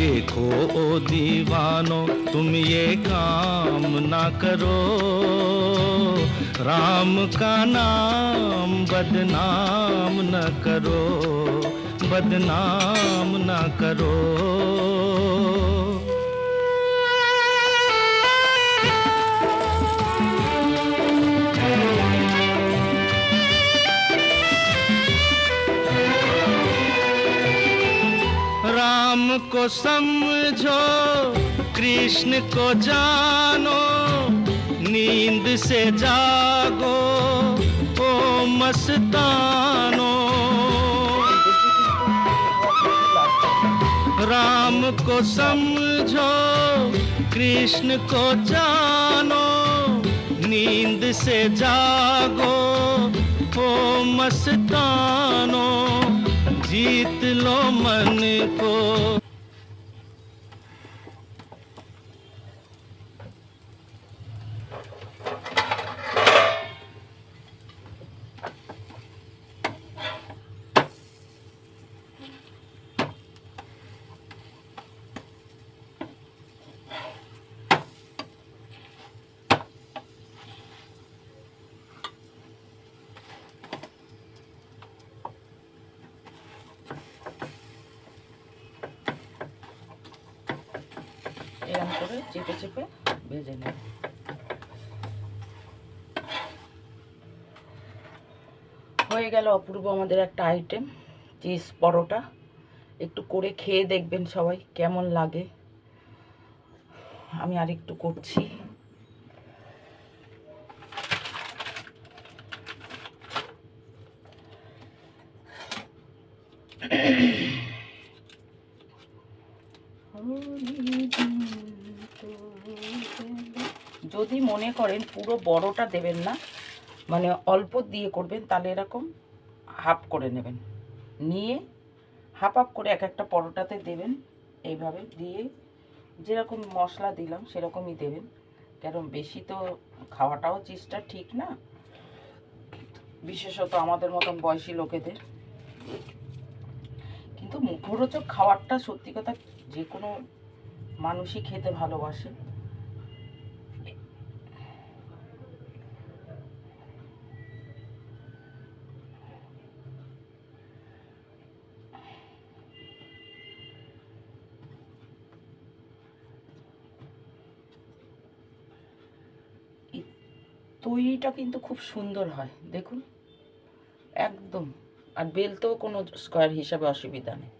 देखो ओ दीवानो तुम ये काम ना करो, राम का नाम बदनाम न करो, बदनाम न करो। राम को समझो कृष्ण को जानो, नींद से जागो ओ मस्तानो। राम को समझो कृष्ण को जानो, नींद से जागो ओ मस्तानो। जीत लो मन को। এরকম করে চেপে চেপে ভেজে নেব। হয়ে গেল অপূর্ব আমাদের একটা আইটেম, চিজ পরোটা। একটু করে খেয়ে দেখবেন সবাই কেমন লাগে। আমি আর একটু করছি। যদি মনে করেন পুরো বড়টা দেবেন না, মানে অল্প দিয়ে করবেন, তাহলে এরকম হাফ করে নেবেন, নিয়ে হাফ হাফ করে এক একটা পরোটাতে দেবেন। এইভাবে দিয়ে যেরকম মশলা দিলাম সেরকমই দেবেন, কারণ বেশি তো খাওয়াটাও চিজটা ঠিক না, বিশেষত আমাদের মতন বয়সী লোকেদের। কিন্তু মুখরোচক খাবারটা সত্যি কথা যে কোনো মানুষই খেতে ভালোবাসে। তৈরিটা কিন্তু খুব সুন্দর হয় দেখুন, একদম। আর বেলতেও কোনো স্কোয়ার হিসাবে অসুবিধা নেই।